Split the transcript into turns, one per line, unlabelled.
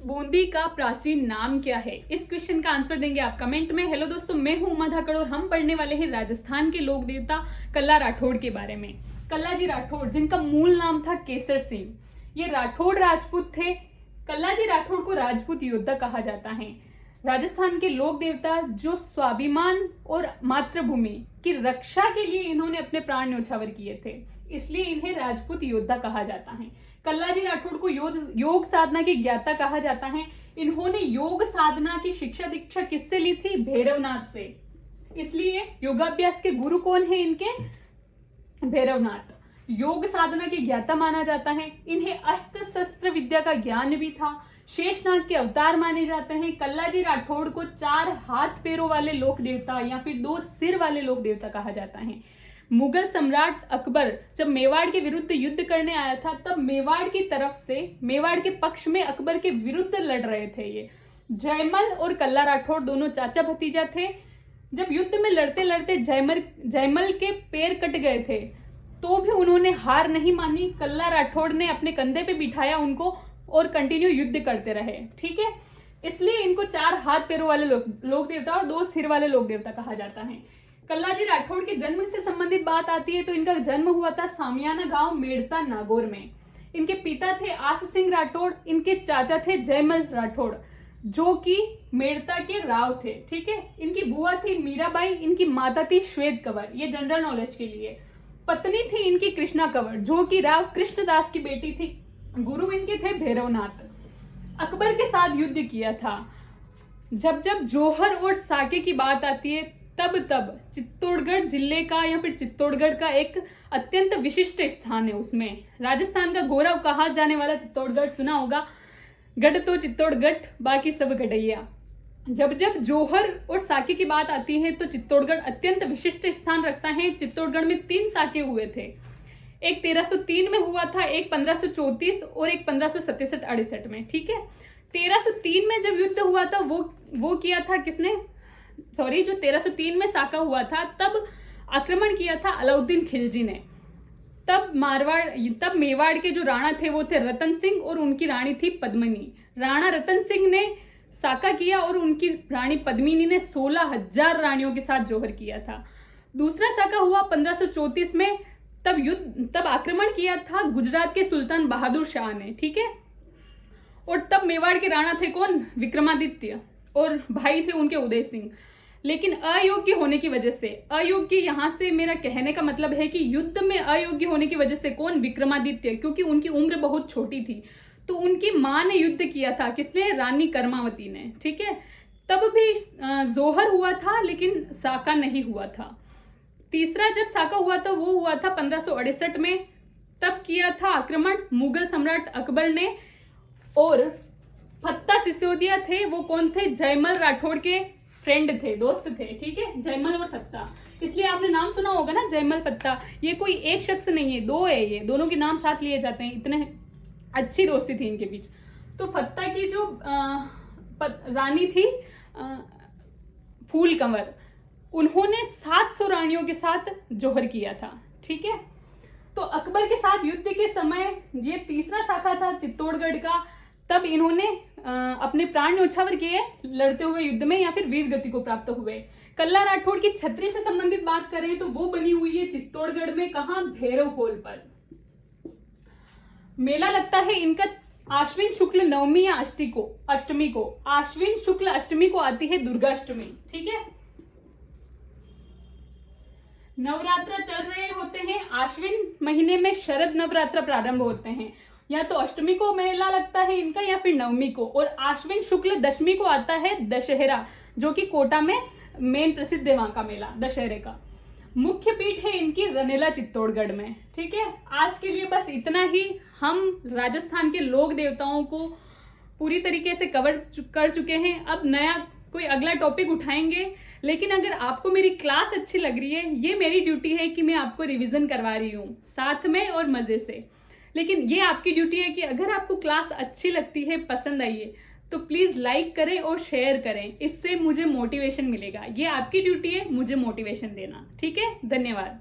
बूंदी का प्राचीन नाम क्या है? इस क्वेश्चन का आंसर देंगे आप कमेंट में। हेलो दोस्तों, मैं हूं उमा धाकड़ और हम पढ़ने वाले हैं राजस्थान के लोक देवता कल्ला राठौड़ के बारे में। कल्ला जी राठौड़, जिनका मूल नाम था केसर सिंह, ये राठौड़ राजपूत थे। कल्ला जी राठौड़ को राजपूत योद्धा कहा जाता है। राजस्थान के लोक देवता जो स्वाभिमान और मातृभूमि की रक्षा के लिए इन्होंने अपने प्राण न्यौछावर किए थे, इसलिए इन्हें राजपूत योद्धा कहा जाता है। कल्ला जी राठौड़ को योग साधना के ज्ञाता कहा जाता है। इन्होंने योग साधना की शिक्षा दीक्षा किससे ली थी? भैरवनाथ से। इसलिए योगाभ्यास के गुरु कौन है इनके? भैरवनाथ। योग साधना के ज्ञाता माना जाता है। इन्हें अस्त्र शस्त्र विद्या का ज्ञान भी था। शेषनाग के अवतार माने जाते हैं। कल्ला जी राठौड़ को 4 हाथ पैरों वाले लोक देवता या फिर 2 सिर वाले लोक देवता कहा जाता है। मुगल सम्राट अकबर जब मेवाड़ के विरुद्ध युद्ध करने आया था, तब मेवाड़ की तरफ से, मेवाड़ के पक्ष में अकबर के विरुद्ध लड़ रहे थे ये जयमल और कल्ला राठौड़, दोनों चाचा भतीजा थे। जब युद्ध में लड़ते लड़ते जयमल के पैर कट गए थे, तो भी उन्होंने हार नहीं मानी। कल्ला राठौड़ ने अपने कंधे पे बिठाया उनको और कंटिन्यू युद्ध करते रहे। ठीक है, इसलिए इनको 4 हाथ पैरों वाले लोक देवता और 2 सिर वाले लोक देवता कहा जाता है। कल्ला जी राठौड़ के जन्म से संबंधित बात आती है तो इनका जन्म हुआ था सामियाना गांव मेड़ता नागौर में। इनके पिता थे आस सिंह राठौड़, इनके चाचा थे जयमल राठौड़ जो कि मेड़ता के राव थे। ठीक है, इनकी बुआ थी मीराबाई, इनकी माता थी श्वेत कंवर, ये जनरल नॉलेज के लिए। पत्नी थी इनकी कृष्णा कंवर जो कि राव कृष्णदास की बेटी थी। गुरु इनके थे भैरवनाथ। अकबर के साथ युद्ध किया था। जब जौहर और साके की बात आती है, तब चित्तौड़गढ़ जिले का या फिर चित्तौड़गढ़ का एक अत्यंत विशिष्ट स्थान है। उसमें राजस्थान का गौरव कहा जाने वाला चित्तौड़गढ़ सुना होगा। गढ़ तो चित्तौड़गढ़, बाकी सब गढ़ैया। जब जौहर और साके की बात आती है तो चित्तौड़गढ़ अत्यंत विशिष्ट स्थान रखता है। चित्तौड़गढ़ में 3 साके हुए थे। एक 1303 में हुआ था, एक 1534 और एक 1567-68 में। ठीक है, 1303 में जब युद्ध हुआ था वो किया था किसने? जो 1303 में साका हुआ था, तब आक्रमण किया था अलाउद्दीन खिलजी ने। तब मेवाड़ के जो राणा थे वो थे रतन सिंह और उनकी रानी थी पद्मिनी। राणा रतन सिंह ने साका किया और उनकी रानी पद्मिनी ने 16,000 रानियों के साथ जौहर किया था। दूसरा साका हुआ 1534 में। तब आक्रमण किया था गुजरात के सुल्तान बहादुर शाह ने। ठीक है, और तब मेवाड़ के राणा थे कौन? विक्रमादित्य, और भाई थे उनके उदय सिंह। लेकिन अयोग्य होने की वजह से, अयोग्य यहां से मेरा कहने का मतलब है कि युद्ध में अयोग्य होने की वजह से कौन? विक्रमादित्य, क्योंकि उनकी उम्र बहुत छोटी थी। तो उनकी मां ने युद्ध किया था, किसने? रानी कर्मावती ने। ठीक है, तब भी जौहर हुआ था लेकिन साका नहीं हुआ था। तीसरा जब साका हुआ था वो हुआ था 1568 में। तब किया था आक्रमण मुगल सम्राट अकबर ने, और फत्ता सिसोदिया थे, वो कौन थे? जयमल राठौड़ के फ्रेंड थे, दोस्त थे। ठीक है, जयमल और फत्ता, इसलिए आपने नाम सुना होगा ना, जयमल फत्ता। ये कोई एक शख्स नहीं है, 2 है, ये दोनों के नाम साथ लिए जाते हैं, इतने अच्छी दोस्ती थी इनके बीच। तो फत्ता की जो रानी थी फूल कंवर, उन्होंने 700 रानियों के साथ जौहर किया था। ठीक है, तो अकबर के साथ युद्ध के समय ये तीसरा शाखा था चित्तौड़गढ़ का। तब इन्होंने अपने प्राण न्यौछावर किए लड़ते हुए युद्ध में या फिर वीर गति को प्राप्त हुए। कल्ला राठौड़ की छतरी से संबंधित बात करें तो वो बनी हुई है चित्तौड़गढ़ में। कहां? भैरव खोल पर मेला लगता है इनका आश्विन शुक्ल नवमी या अष्टमी को। आश्विन शुक्ल अष्टमी को आती है दुर्गाष्टमी। ठीक है, नवरात्र चल रहे होते हैं। आश्विन महीने में शरद नवरात्र प्रारंभ होते हैं। या तो अष्टमी को मेला लगता है इनका या फिर नवमी को, और आश्विन शुक्ल दशमी को आता है दशहरा, जो कि कोटा में मेन प्रसिद्ध है वहां का मेला दशहरे का। मुख्य पीठ है इनकी रनेला चित्तौड़गढ़ में। ठीक है, आज के लिए बस इतना ही। हम राजस्थान के लोक देवताओं को पूरी तरीके से कवर कर चुके हैं। अब नया कोई अगला टॉपिक उठाएंगे। लेकिन अगर आपको मेरी क्लास अच्छी लग रही है, ये मेरी ड्यूटी है कि मैं आपको रिवीजन करवा रही हूँ साथ में और मजे से। लेकिन ये आपकी ड्यूटी है कि अगर आपको क्लास अच्छी लगती है, पसंद आई है, तो प्लीज लाइक करें और शेयर करें। इससे मुझे मोटिवेशन मिलेगा। ये आपकी ड्यूटी है मुझे मोटिवेशन देना। ठीक है, धन्यवाद।